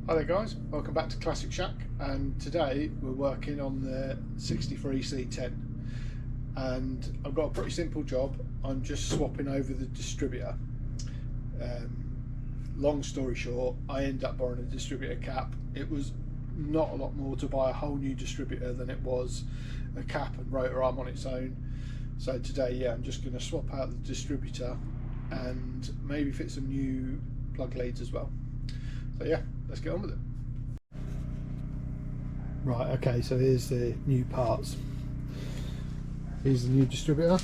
Hi there guys, welcome back to Classic Shack, and today we're working on the 63 C10 and I've got a pretty simple job. I'm just swapping over the distributor. Long story short, I ended up borrowing a distributor cap. It was not a lot more to buy a whole new distributor than it was a cap and rotor arm on its own. So today, yeah, I'm just going to swap out the distributor and maybe fit some new plug leads as well. So yeah, let's get on with it. Right, okay, so here's the new parts. Here's the new distributor.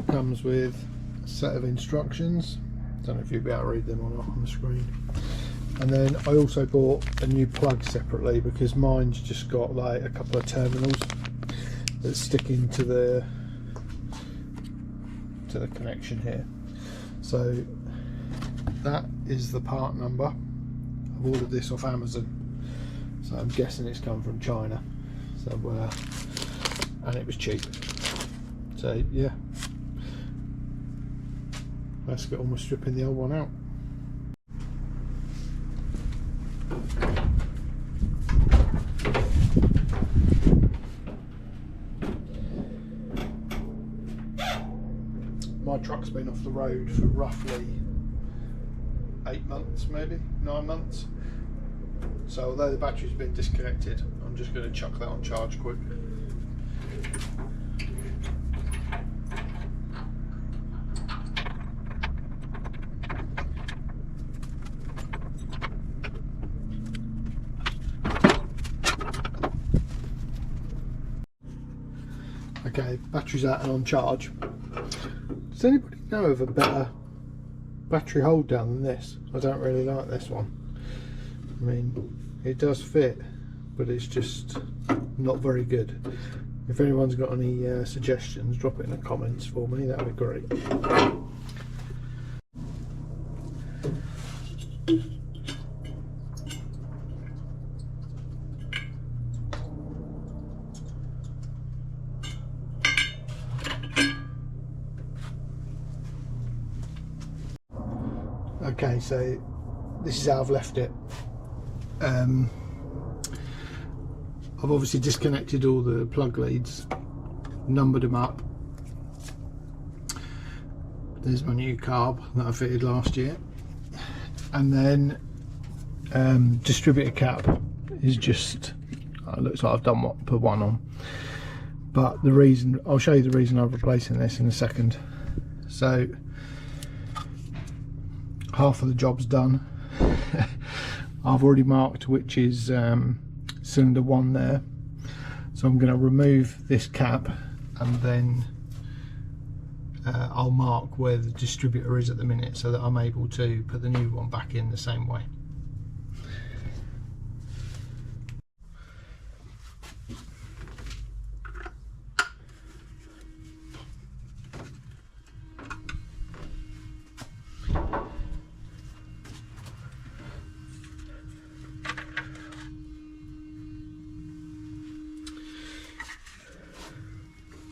Comes with a set of instructions. Don't know if you'll be able to read them or not on the screen. And then I also bought a new plug separately because mine's just got like a couple of terminals that stick into the connection here. So that is the part number. I've ordered this off Amazon, so I'm guessing it's come from China. So and it was cheap. So yeah, let's get on with stripping the old one out. My truck's been off the road for roughly 8 months, maybe 9 months. So although the battery's been disconnected, I'm just going to chuck that on charge quick. Okay, battery's out and on charge. Does anybody know of a better battery hold down than this? I don't really like this one. I mean, it does fit, but it's just not very good. If anyone's got any suggestions, drop it in the comments for me, that would be great. Okay, so this is how I've left it. I've obviously disconnected all the plug leads, numbered them up. There's my new carb that I fitted last year, and then distributor cap is just, it looks like I've put one on, but the reason, I'll show you the reason I'm replacing this in a second. So half of the job's done. I've already marked which is cylinder 1 there, so I'm going to remove this cap and then I'll mark where the distributor is at the minute so that I'm able to put the new one back in the same way.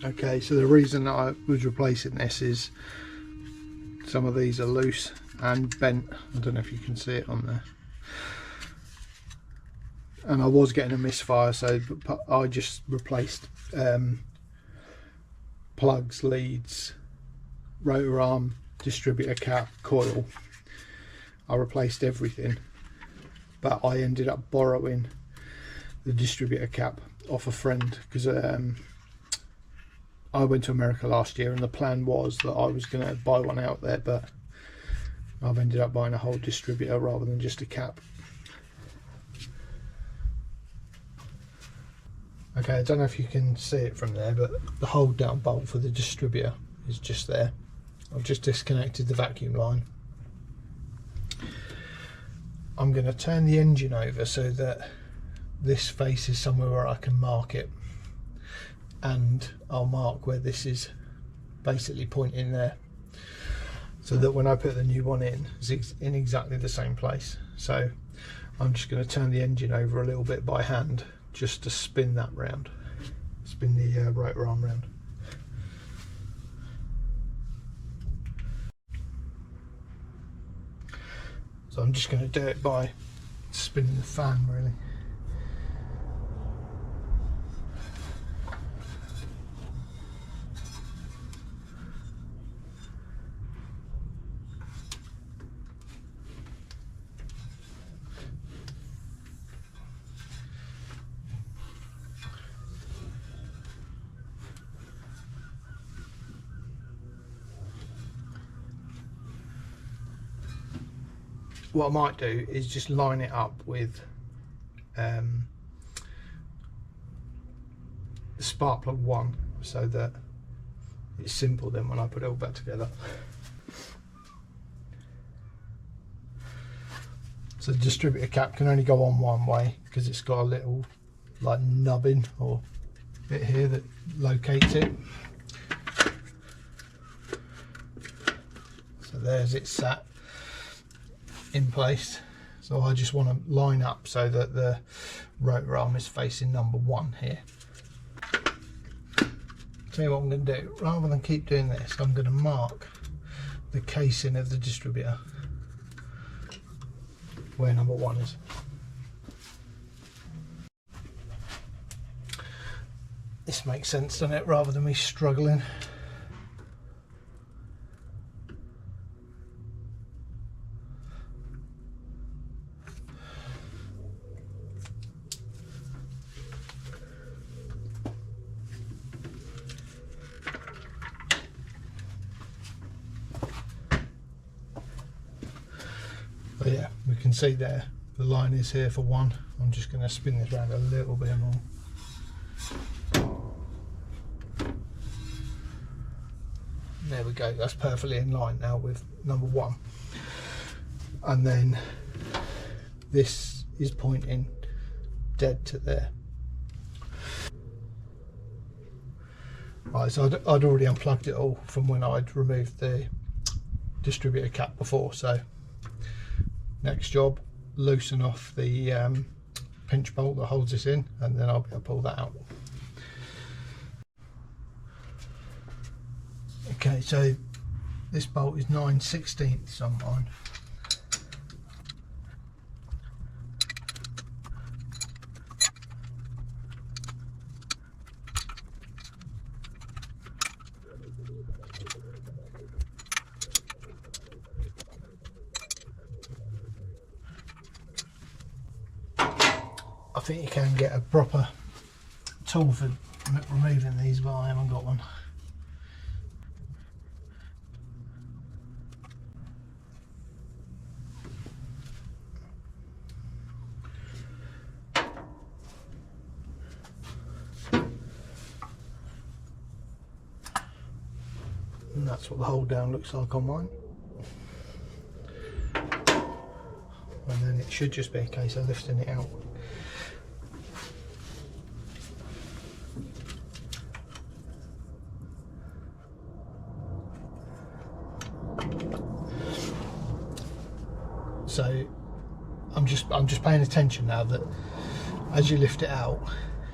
Okay, so the reason that I was replacing this is some of these are loose and bent. I don't know if you can see it on there. And I was getting a misfire, so I just replaced plugs, leads, rotor arm, distributor cap, coil. I replaced everything, but I ended up borrowing the distributor cap off a friend because I went to America last year and the plan was that I was going to buy one out there, but I've ended up buying a whole distributor rather than just a cap. Okay, I don't know if you can see it from there, but the hold down bolt for the distributor is just there. I've just disconnected the vacuum line. I'm going to turn the engine over so that this faces somewhere where I can mark it, and I'll mark where this is basically pointing there, so that when I put the new one in, it's in exactly the same place. So I'm just going to turn the engine over a little bit by hand just to spin that round, spin the rotor arm round. So I'm just going to do it by spinning the fan really. What I might do is just line it up with the spark plug 1 so that it's simple then when I put it all back together. So the distributor cap can only go on one way because it's got a little like nubbin or bit here that locates it. So there's it sat in place. So I just want to line up so that the rotor arm is facing number 1 here. Tell you what I'm going to do, rather than keep doing this, I'm going to mark the casing of the distributor where number 1 is. This makes sense, doesn't it, rather than me struggling. But yeah, we can see there the line is here for 1. I'm just going to spin this around a little bit more. There we go, that's perfectly in line now with number 1. And then this is pointing dead to there. Right, so I'd already unplugged it all from when I'd removed the distributor cap before, so next job, loosen off the pinch bolt that holds this in, and then I'll be able to pull that out. Okay, so this bolt is 9/16 on mine. I think you can get a proper tool for removing these, but I haven't got one. And that's what the hold down looks like on mine. And then it should just be a case of lifting it out. So I'm just paying attention now that as you lift it out,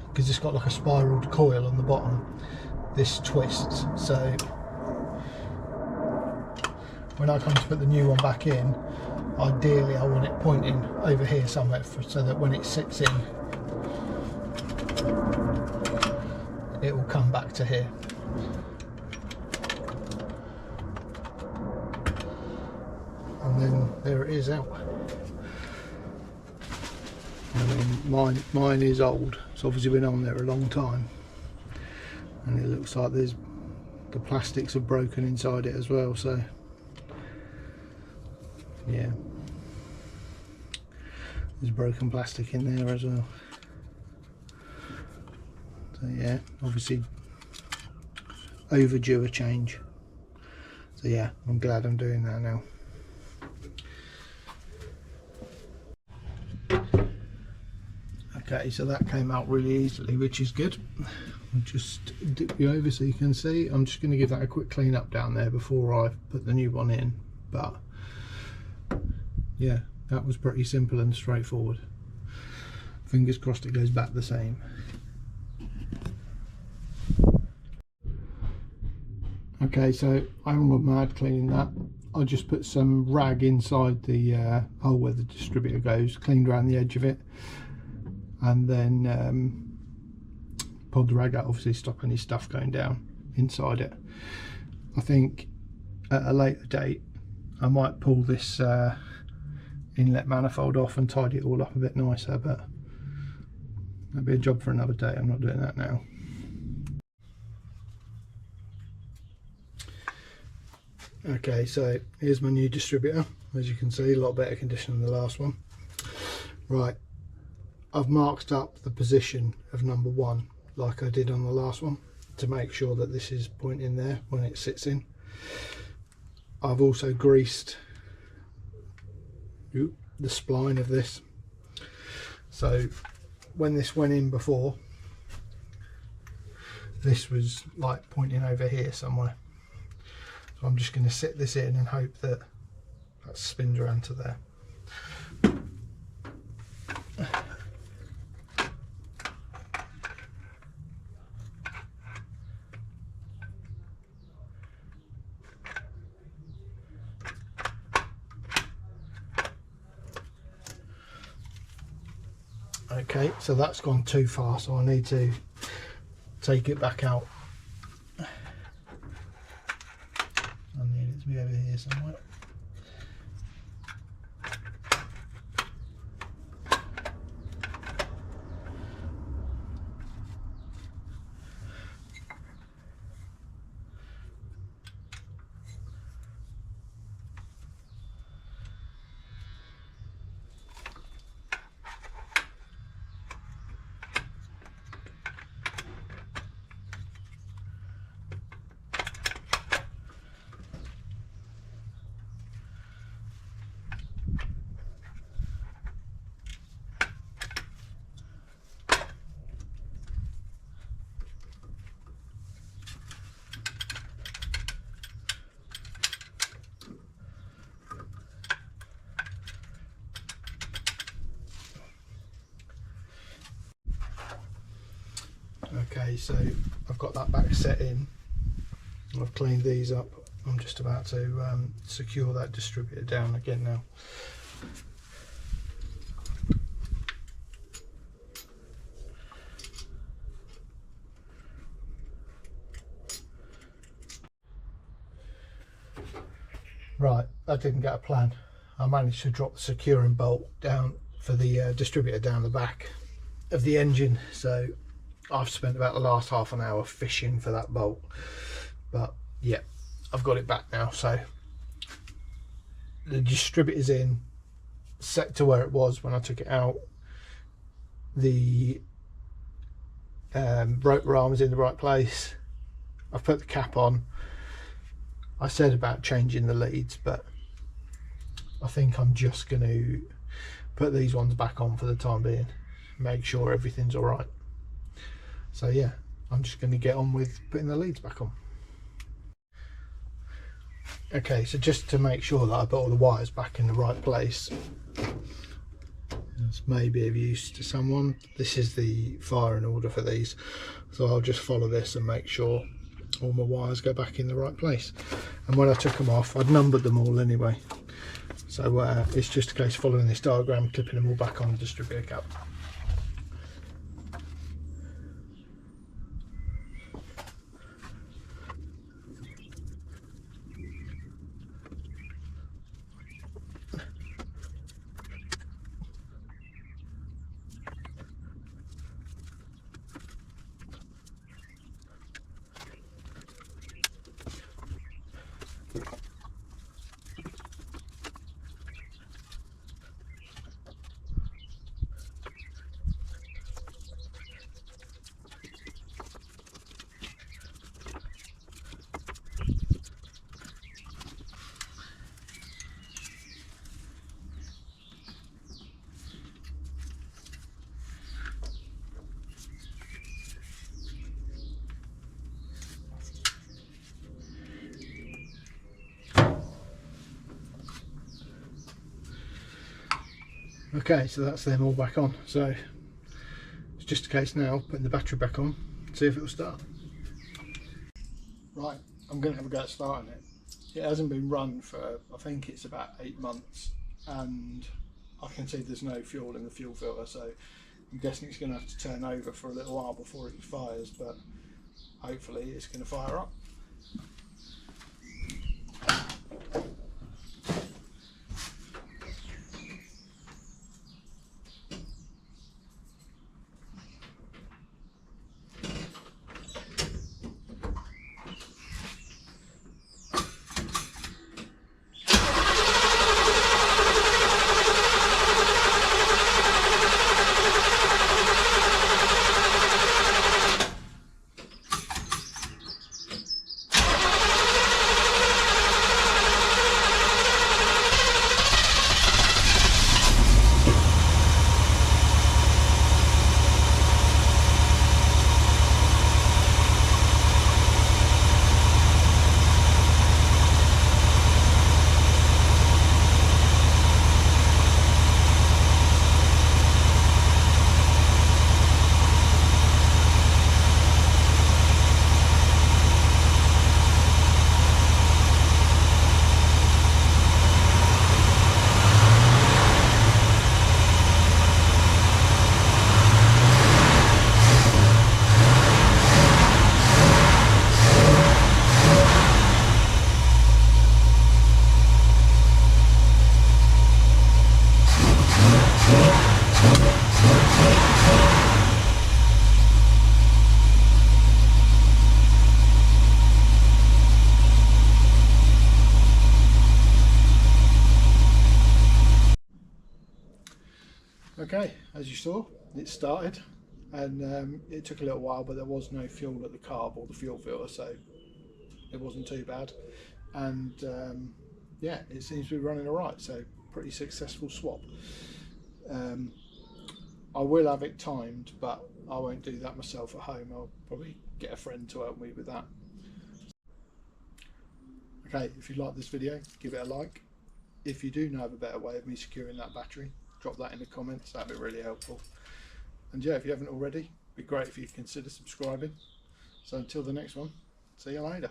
because it's got like a spiraled coil on the bottom, this twists. So when I come to put the new one back in, ideally I want it pointing over here somewhere so that when it sits in, it will come back to here. And then there it is out. I mean, mine is old. It's obviously been on there a long time, and it looks like the plastics are broken inside it as well. So yeah, there's broken plastic in there as well. So yeah, obviously overdue a change. So yeah, I'm glad I'm doing that now. Okay, so that came out really easily, which is good. I'll just dip you over so you can see. I'm just going to give that a quick clean up down there before I put the new one in. But yeah, that was pretty simple and straightforward. Fingers crossed it goes back the same. Okay, so I haven't got mad cleaning that. I just put some rag inside the hole where the distributor goes, cleaned around the edge of it, and then pulled the rag out, obviously stop any stuff going down inside it. I think at a later date I might pull this inlet manifold off and tidy it all up a bit nicer, but that'd be a job for another day. I'm not doing that now. Okay, so here's my new distributor. As you can see, a lot better condition than the last one. Right, I've marked up the position of number 1 like I did on the last one to make sure that this is pointing there when it sits in. I've also greased the spline of this, so when this went in before, this was like pointing over here somewhere. So I'm just going to sit this in and hope that that spins around to there. Okay, so that's gone too far, so I need to take it back out. I need it to be over here somewhere. Okay, so I've got that back set in. I've cleaned these up. I'm just about to secure that distributor down again now. Right, that didn't get a plan. I managed to drop the securing bolt down for the distributor down the back of the engine, so I've spent about the last half an hour fishing for that bolt, but yeah, I've got it back now. So the distributor's in, set to where it was when I took it out. The rotor arm is in the right place. I've put the cap on. I said about changing the leads, but I think I'm just going to put these ones back on for the time being, make sure everything's all right. So yeah, I'm just going to get on with putting the leads back on. Okay, so just to make sure that I put all the wires back in the right place, this may be of use to someone. This is the firing order for these, so I'll just follow this and make sure all my wires go back in the right place. And when I took them off, I'd numbered them all anyway, so it's just a case of following this diagram, clipping them all back on the distributor cap. Okay, so that's them all back on. So it's just a case now putting the battery back on, see if it will start. Right, I'm going to have a go at starting it. It hasn't been run for, I think it's about 8 months, and I can see there's no fuel in the fuel filter, so I'm guessing it's going to have to turn over for a little while before it fires, but hopefully it's going to fire up. Okay, as you saw, it started, and it took a little while, but there was no fuel at the carb or the fuel filter, so it wasn't too bad. And yeah, it seems to be running alright, so pretty successful swap. I will have it timed, but I won't do that myself at home. I'll probably get a friend to help me with that. Okay, if you like this video, give it a like. If you do know of a better way of me securing that battery, drop that in the comments, that'd be really helpful. And yeah, if you haven't already, it'd be great if you consider subscribing. So until the next one, see you later.